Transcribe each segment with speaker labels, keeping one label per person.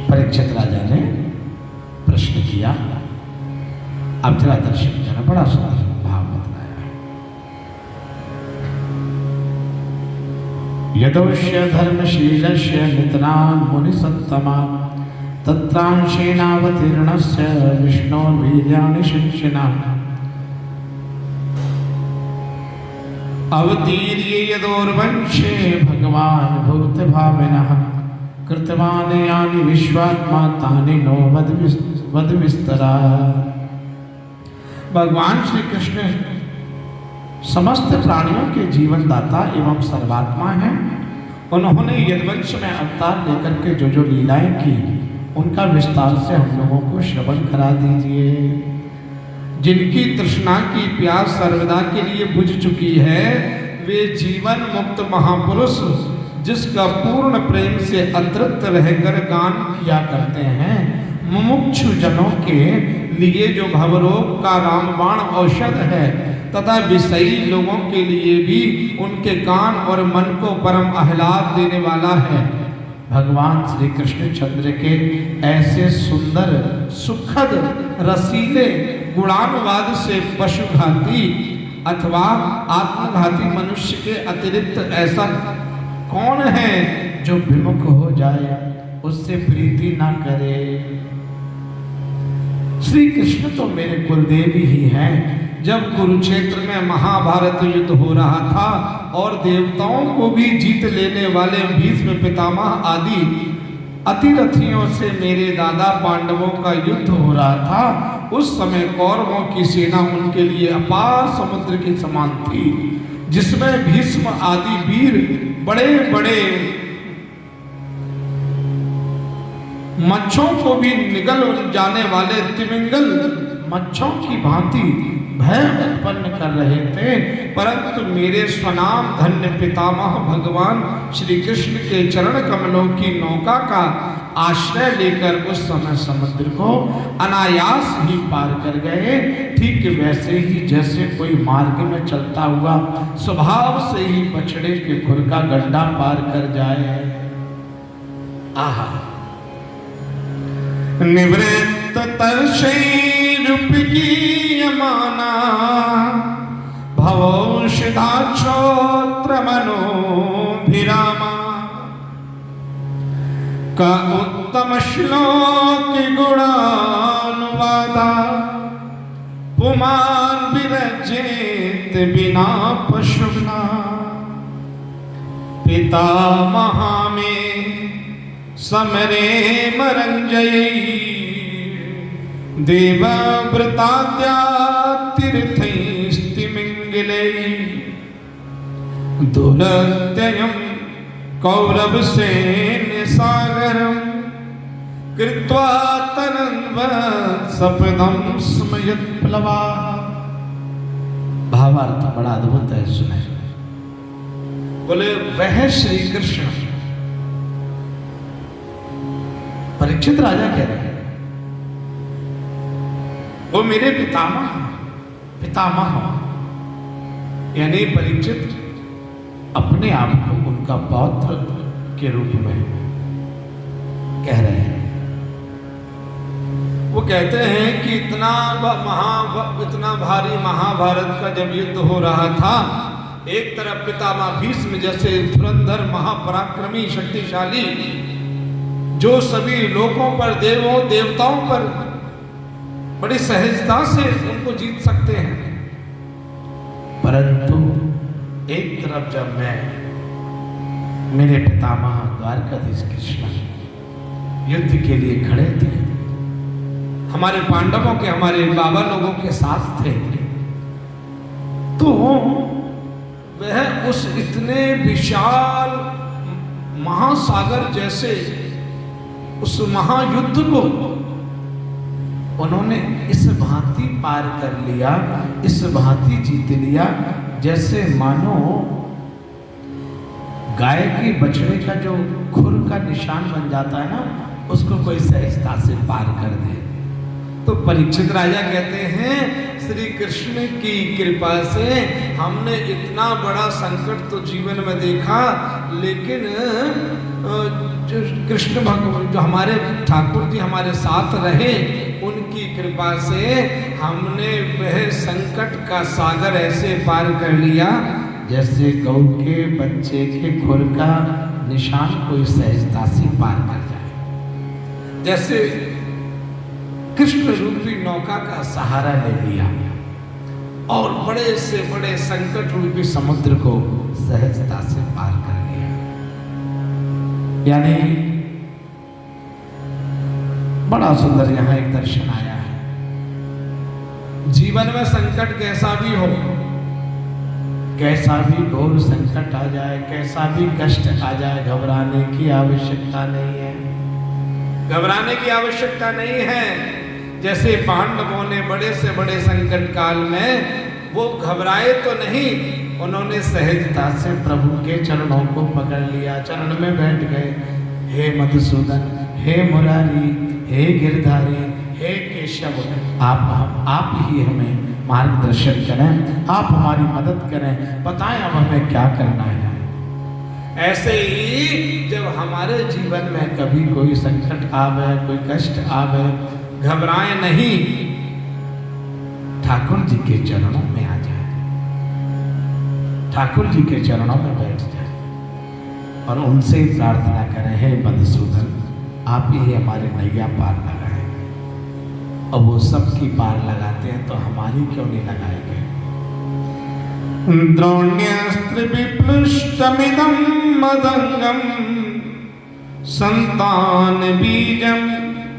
Speaker 1: परीक्षित राजा ने प्रश्न किया। अब जरा दर्शन करना, बड़ा सुंदर भाव बतलाया। यदोष्य धर्मशीलस्य नितरां मुनिसत्तमा तत्रांशेनावतीर्णस्य विष्णोर्वीर्याणि शिक्षिणः अवतीर्य यदोर्वंशे भगवान् भूतभाविनः कृतवान् यानि विश्वात्मा तानि नो वद विस्तरा। भगवान श्री कृष्ण समस्त प्राणियों के जीवन दाता एवं सर्वात्मा हैं। उन्होंने यदुवंश में अवतार लेकर के जो लीलाएं की, उनका विस्तार से हम लोगों को श्रवण करा दीजिए। जिनकी तृष्णा की प्यास सर्वदा के लिए बुझ चुकी है, वे जीवन मुक्त महापुरुष जिसका पूर्ण प्रेम से अतृप्त रहकर गान किया करते हैं, मुमुक्षु जनों के लिए जो भवरोग का रामबाण औषध है तथा विषयी लोगों के लिए भी उनके कान और मन को परम आह्लाद देने वाला है। भगवान श्री कृष्ण चंद्र के ऐसे सुंदर सुखद रसीले गुणानुवाद से पशुघाती अथवा आत्मघाती मनुष्य के अतिरिक्त ऐसा कौन है जो विमुख हो जाए, उससे प्रीति ना करे। श्री कृष्ण तो मेरे कुलदेव ही हैं। जब कुरुक्षेत्र में महाभारत युद्ध हो रहा था और देवताओं को भी जीत लेने वाले भीष्म पितामह आदि अतिरथियों से मेरे दादा पांडवों का युद्ध हो रहा था, उस समय कौरवों की सेना उनके लिए अपार समुद्र के समान थी, जिसमें भीष्म आदि वीर बड़े बड़े मच्छों को भी निगल जाने वाले तिमिंगल मच्छों की भांति भय उत्पन्न कर रहे थे। परंतु मेरे स्वनाम धन्य पितामह भगवान श्री कृष्ण के चरण कमलों की नौका का आश्रय लेकर उस समय समुद्र को अनायास ही पार कर गए। ठीक वैसे ही जैसे कोई मार्ग में चलता हुआ स्वभाव से ही बछड़े के खुर का गड्ढा पार कर जाए। आहा, निवृत्त तर्षैरुपकी यमाना भवौषधाक्षोत्र मनोभिरामा का उत्तम श्लोक गुणानुवादा पुमान विरजेत बिना पशुना पितामहा में समरे मरंजयी देवव्रताद्या तीर्थैस्तिमिंगलैः दुरत्ययं कौरवसेन सागरं कृत्वा तनन्वत्सपदं स्मयत्प्लवा। भावार्थ बड़ा अद्भुत है, सुने। बोले वह श्री कृष्ण, परीक्षित राजा कह रहे हैं, वो मेरे पितामह यानी परीक्षित अपने आप को उनका पौत्र के रूप में कह रहे हैं। वो कहते हैं कि इतना भारी महाभारत का जब युद्ध हो रहा था, एक तरफ पितामह भीष्म जैसे धुरंधर महापराक्रमी शक्तिशाली जो सभी लोगों पर देवों देवताओं पर बड़ी सहजता से उनको जीत सकते हैं, परंतु एक तरफ जब मैं मेरे पितामह द्वारकाधीश कृष्ण युद्ध के लिए खड़े थे, हमारे पांडवों के हमारे बाबा लोगों के साथ थे, तो वह उस इतने विशाल महासागर जैसे उस महायुद्ध को उन्होंने इस भांति पार कर लिया, इस भांति जीत लिया, जैसे मानो गाय की बछड़े का जो खुर का निशान बन जाता है ना, उसको कोई सहजता से पार कर दे। तो परीक्षित राजा कहते हैं, श्री कृष्ण की कृपा से हमने इतना बड़ा संकट तो जीवन में देखा, लेकिन जो कृष्ण भगवान, जो हमारे ठाकुर जी हमारे साथ रहे, उनकी कृपा से हमने वह संकट का सागर ऐसे पार कर लिया जैसे गौ के बच्चे के खुर का निशान कोई सहजता से पार कर जाए। जैसे कृष्ण रूपी नौका का सहारा ले लिया और बड़े से बड़े संकट रूपी समुद्र को सहजता से पार कर लिया। यानी बड़ा सुंदर यहाँ एक दर्शन आया है। जीवन में संकट कैसा भी हो, कैसा भी घोर संकट आ जाए, कैसा भी कष्ट आ जाए, घबराने की आवश्यकता नहीं है। घबराने की आवश्यकता नहीं है। जैसे पांडवों ने बड़े से बड़े संकट काल में वो घबराए तो नहीं, उन्होंने सहजता से प्रभु के चरणों को पकड़ लिया, चरण में बैठ गए। हे मधुसूदन, हे मुरारी, हे गिरधारी, हे केशव, आप ही हमें मार्गदर्शन करें, आप हमारी मदद करें, बताएं अब हमें क्या करना है। ऐसे ही जब हमारे जीवन में कभी कोई संकट आवे, कोई कष्ट आवे, घबराएं नहीं, ठाकुर जी के चरणों में आ जाए, ठाकुर जी के चरणों में बैठ जाए और उनसे प्रार्थना करें, हे मधुसूदन, आप ही हमारे नैया पार लगाएं। और वो सबकी पार लगाते हैं तो हमारी क्यों नहीं लगाएंगे। द्रोण्यास्त्र विप्लुष्टमिदं मदंगम संतान बीजम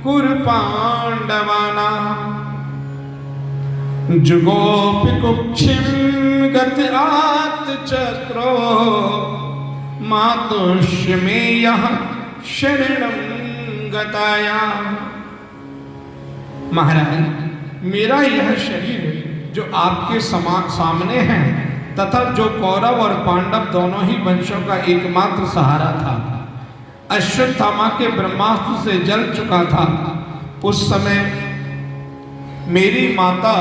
Speaker 1: कुरु पांडवाना जुगोपि कुक्षिम गति आत चक्रो मातुष्य में यह शरणं गताया। महाराज, मेरा यह शरीर जो आपके सामने है तथा जो कौरव और पांडव दोनों ही वंशों का एकमात्र सहारा था, अश्वत्थामा के ब्रह्मास्त्र से जल चुका था। उस समय मेरी माता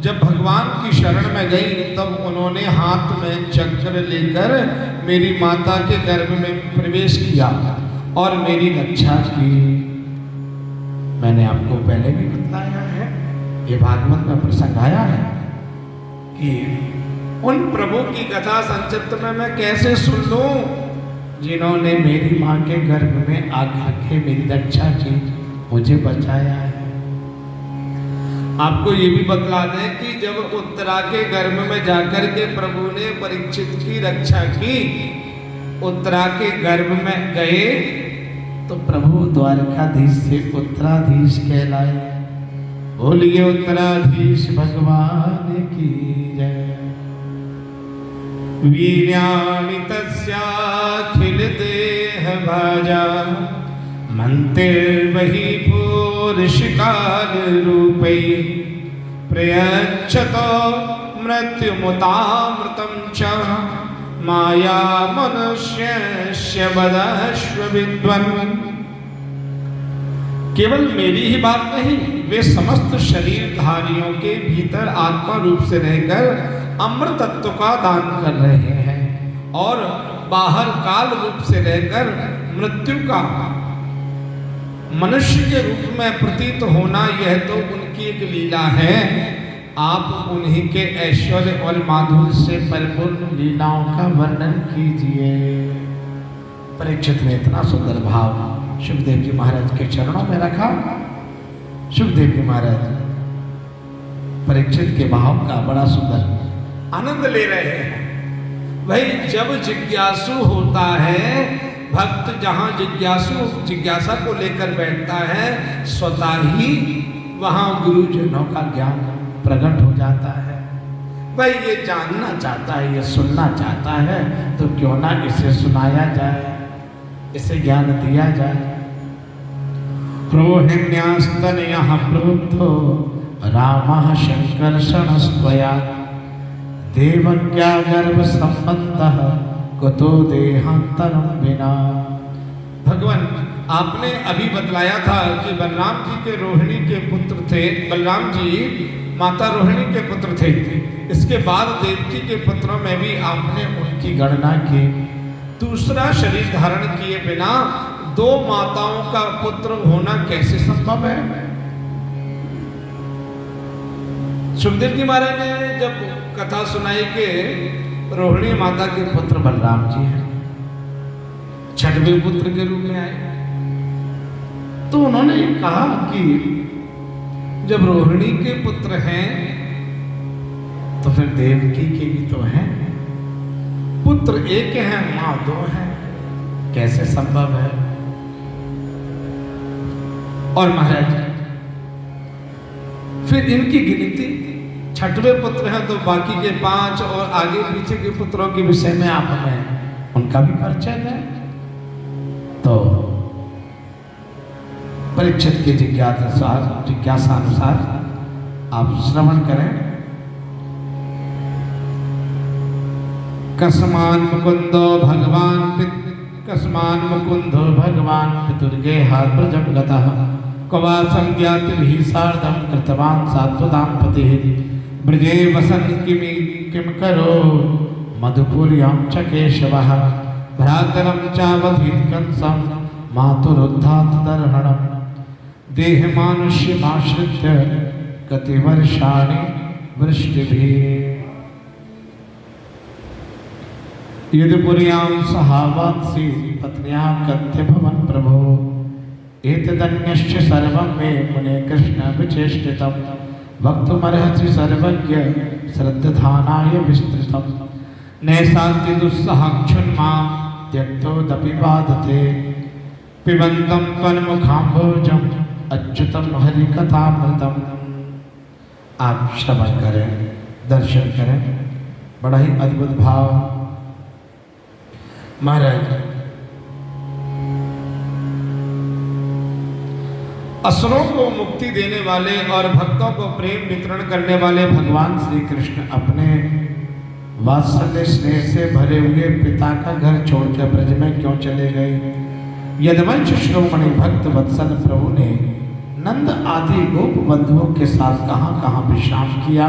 Speaker 1: जब भगवान की शरण में गई तब उन्होंने हाथ में चक्र लेकर मेरी माता के गर्भ में प्रवेश किया और मेरी रक्षा की। मैंने आपको पहले भी बताया है, ये भागवत में प्रसंग आया है कि उन प्रभु की कथा संक्षिप्त में मैं कैसे सुन लूं जिन्होंने मेरी माँ के गर्भ में आकर के मेरी रक्षा की, मुझे बचाया है। आपको ये भी बतला दें कि जब उत्तरा के गर्भ में जाकर के प्रभु ने परीक्षित की रक्षा की, उत्तरा के गर्भ में गए तो प्रभु द्वारकाधीश से उत्तराधीश कहलाए। बोलिए उत्तराधीश भगवान की जय। वीर्याणि तस्याखिल देह भाजा मंतिर्वहि पूर्षिकाल रूपै प्रयच्छतो मृत्युमुतामृतं च माया मनुष्यस्य वदश्व विद्वन्। केवल मेरी ही बात नहीं, वे समस्त शरीरधारियों के भीतर आत्मा रूप से रहकर अमृत तत्व का दान कर रहे हैं और बाहर काल रूप से रहकर मृत्यु का मनुष्य के रूप में प्रतीत होना, यह तो उनकी एक लीला है। आप उन्हीं के ऐश्वर्य और माधुर्य से परिपूर्ण लीलाओं का वर्णन कीजिए। परीक्षित ने इतना सुंदर भाव सुखदेव जी महाराज के चरणों में रखा। सुखदेव जी महाराज परीक्षित के भाव का बड़ा सुंदर आनंद ले रहे हैं। भाई, जब जिज्ञासु होता है भक्त, जहां जिज्ञासा को लेकर बैठता है, स्वतः ही वहां गुरुजनों का ज्ञान प्रकट हो जाता है। भाई, ये जानना चाहता है, ये सुनना चाहता है, तो क्यों ना इसे सुनाया जाए, इसे ज्ञान दिया जाए। रोहिण्यास्तनयः प्रवृद्धो रामः शंकर्षणस्त्वया देवज्ञा गर्भ संबंधः कुतो देहांतरं विना। भगवान, आपने अभी बतलाया था कि बलराम जी के रोहिणी के पुत्र थे, बलराम जी माता रोहिणी के पुत्र थे। इसके बाद देवकी के पुत्रों में भी आपने उनकी गणना की। दूसरा शरीर धारण किए बिना दो माताओं का पुत्र होना कैसे संभव है? सुखदेव जी महाराज ने जब कथा सुनाई कि रोहिणी माता के पुत्र बलराम जी हैं, छठवें पुत्र के रूप में आए, तो उन्होंने कहा कि जब रोहिणी के पुत्र हैं तो फिर देवकी के भी तो हैं, पुत्र एक हैं मां दो हैं, कैसे संभव है? और महाराज फिर इनकी गिनती, छठवें पुत्र हैं तो बाकी के 5 और आगे पीछे के पुत्रों के विषय में आप हमें उनका भी परिचय दें। तो परीक्षित की जिज्ञासा अनुसार आप श्रवण करें। कस्मान मुकुंदो भगवान पितुर्गेहा ब्रजं गतः क्वा संज्ञातिभिः सार्धं कृतवान् सात्वतां पतिः ब्रजे वसन् किं करो मधुपुर्यां च केशवः भ्रातरं चावधीत् कंसं मातुरुद्धात् दर्हणं देहमानुष्यमाश्रित्य कतिवर्षाणि वृष्टिभिः यदुपुर्यां सहावात्सी पत्न्या कथ्य भवन प्रभो एतदन्यश्च सर्वं मे मुने कृष्ण विचेष्टितं वक्तुमर्हसि सर्वज्ञ श्रद्धानाय विस्तृतं नैषान्ति दुस्सहाक्षुन्मां त्यक्तोदपि बाधते पिबन्तं त्वन्मुखाम्भोजम् अच्युतं हरिकथामृतम्। आप श्रवण करें, दर्शन करें, बड़ा ही अद्भुत भाव। महाराज असुरों को मुक्ति देने वाले और भक्तों को प्रेम वितरण करने वाले भगवान श्री कृष्ण अपने वात्सल्य स्नेह से भरे हुए पिता का घर छोड़कर ब्रज में क्यों चले गए? यदुवंश शिरोमणि भक्त वत्सल प्रभु ने नंद आदि गोप बंधुओं के साथ कहां कहां विश्राम किया।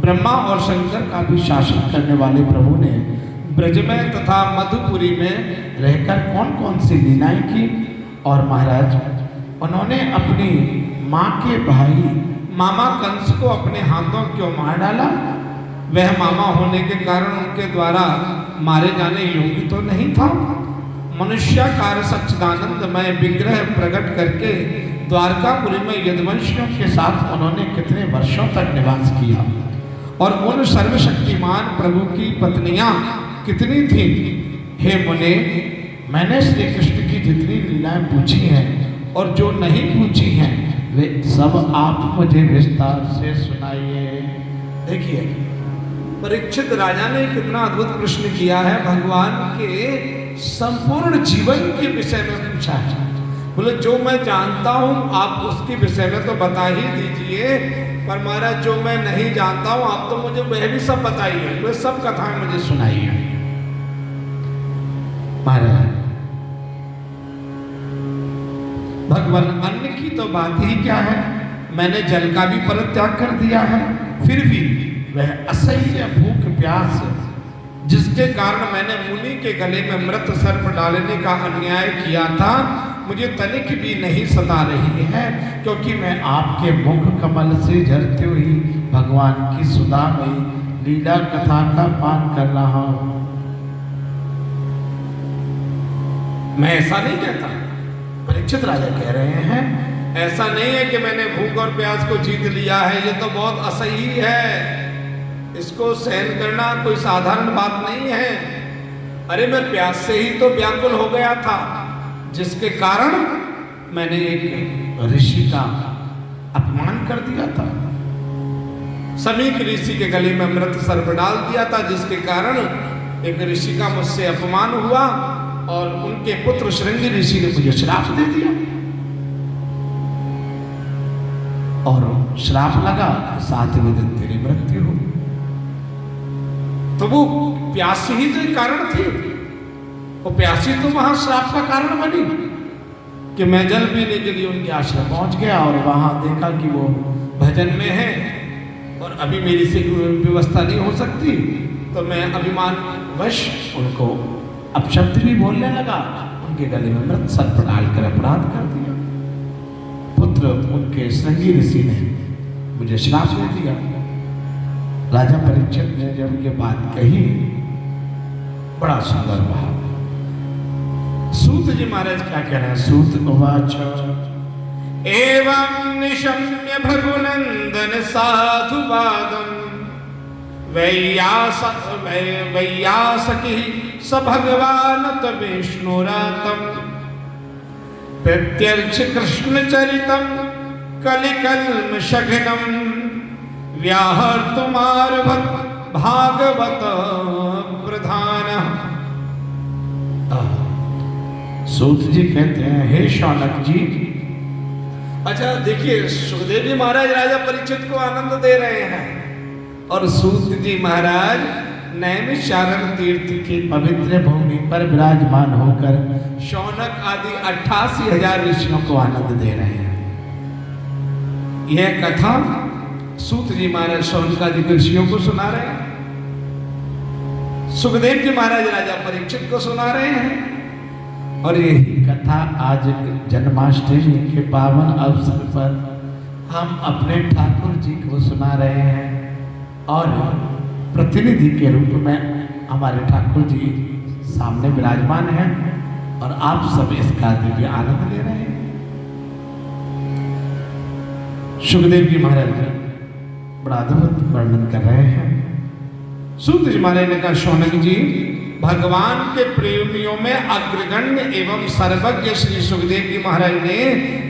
Speaker 1: ब्रह्मा और शंकर का भी शासन करने वाले प्रभु ने ब्रज में तथा मधुपुरी में रहकर कौन कौन सी लीलाएं की? और महाराज उन्होंने अपनी माँ के भाई मामा कंस को अपने हाथों क्यों मार डाला? वह मामा होने के कारण उनके द्वारा मारे जाने योग्य तो नहीं था। मनुष्याकार सच्चिदानंदमय विग्रह प्रकट करके द्वारकापुरी में यदुवंशियों के साथ उन्होंने कितने वर्षों तक निवास किया और उन सर्वशक्तिमान प्रभु की पत्नियां कितनी थी? हे मुने, मैंने श्री कृष्ण की जितनी लीलाएं पूछी हैं और जो नहीं पूछी हैं वे सब आप मुझे विस्तार से सुनाइए। देखिए परीक्षित राजा ने कितना अद्भुत प्रश्न किया है, भगवान के संपूर्ण जीवन के विषय में पूछा है। बोले जो मैं जानता हूं आप उसके विषय में तो बता ही दीजिए, पर महाराज जो मैं नहीं जानता हूं आप तो मुझे वह भी सब बताइए, वे सब कथाएं मुझे सुनाइए। महाराज भगवान अन्न की तो बात ही क्या है, मैंने जल का भी परित्याग कर दिया है, फिर भी वह असह्य भूख प्यास जिसके कारण मैंने मुनि के गले में मृत सर्प डालने का अन्याय किया था मुझे तनिक भी नहीं सता रही है, क्योंकि मैं आपके मुख कमल से झरती हुई भगवान की सुधामयी लीला कथा का पान कर रहा हूं। मैं ऐसा नहीं कहता, परीक्षित राजा कह रहे हैं ऐसा नहीं है कि मैंने भूख और प्यास को जीत लिया है, ये तो बहुत असही है, इसको सहन करना कोई साधारण बात नहीं है। अरे मैं प्यास से ही तो व्याकुल हो गया था, जिसके कारण मैंने एक ऋषि का अपमान कर दिया था, समीक ऋषि के गले में मृत सर्प डाल दिया था, जिसके कारण एक ऋषि का मुझसे अपमान हुआ और उनके पुत्र श्रृंगी ऋषि ने मुझे श्राप दे दिया और श्राप लगा 7वें दिन तेरी मृत्यु हो। तो वो प्यासी ही तो कारण थी, वो प्यासी तो वहां श्राप का कारण बनी कि मैं जल पीने के लिए उनके आश्रम पहुंच गया और वहां देखा कि वो भजन में है और अभी मेरी से व्यवस्था नहीं हो सकती, तो मैं अभिमान वश उनको अब शब्द भी बोलने लगा, उनके गले में मृत सर्प डालकर अपराध कर दिया। पुत्र उनके श्रृंगी ऋषि ने मुझे श्राप दे दिया। राजा परीक्षित ने जब ये बात कही, बड़ा सुंदर भाव। सूत जी महाराज क्या कह रहे हैं? सूत उवाच एवं निशम्य भृगुनंदन साधुवादम वैयासकी स भगवान विष्णुरातम प्रत्यर्च कृष्ण चरितम कलिकल्म शघनम व्याहर्तुमार भागवत प्रधान। सूत जी कहते हैं, हे शौनक जी। अच्छा देखिए, सुखदेव जी महाराज राजा परीक्षित को आनंद दे रहे हैं और सूत जी महाराज नैमिषारण्य तीर्थ की पवित्र भूमि पर विराजमान होकर शौनक आदि 88,000 ऋषियों को आनंद दे रहे हैं। यह कथा सूत जी महाराज शौनक आदि ऋषियों को सुना रहे हैं, सुखदेव जी महाराज राजा परीक्षित को सुना रहे हैं। और यही कथा आज जन्माष्टमी के पावन अवसर पर हम अपने ठाकुर जी को सुना रहे हैं और प्रतिनिधि के रूप में हमारे ठाकुर जी सामने विराजमान हैं और आप सब इसका दिव्य आनंद ले रहे हैं। सुखदेव जी महाराज बड़ा अद्भुत वर्णन कर रहे हैं। सूत जी महाराज ने कहा, शौनक जी, भगवान के प्रेमियों में अग्रगण्य एवं सर्वज्ञ श्री सुखदेव जी महाराज ने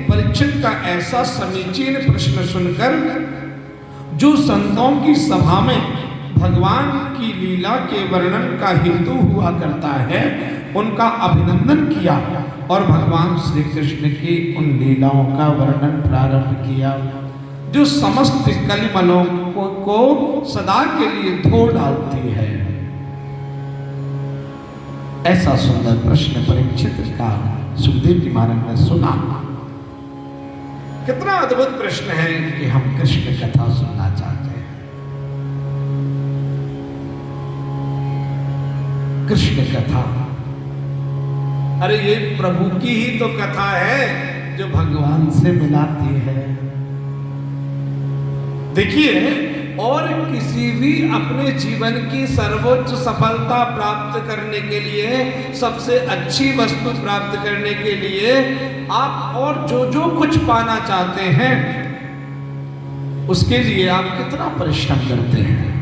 Speaker 1: परीक्षित का ऐसा समीचीन प्रश्न सुनकर, जो संतों की सभा में भगवान की लीला के वर्णन का हेतु हुआ करता है, उनका अभिनंदन किया और भगवान श्री कृष्ण की उन लीलाओं का वर्णन प्रारंभ किया, जो समस्त कलिमलों को सदा के लिए धो डालती है। ऐसा सुंदर प्रश्न परीक्षित का सुखदेव जी महाराज ने सुना। कितना अद्भुत प्रश्न है कि हम कृष्ण कथा सुनना चाहते हैं। कृष्ण कथा, अरे ये प्रभु की ही तो कथा है जो भगवान से मिलाती है। देखिए, और किसी भी अपने जीवन की सर्वोच्च सफलता प्राप्त करने के लिए, सबसे अच्छी वस्तु प्राप्त करने के लिए आप और जो कुछ पाना चाहते हैं, उसके लिए आप कितना परिश्रम करते हैं।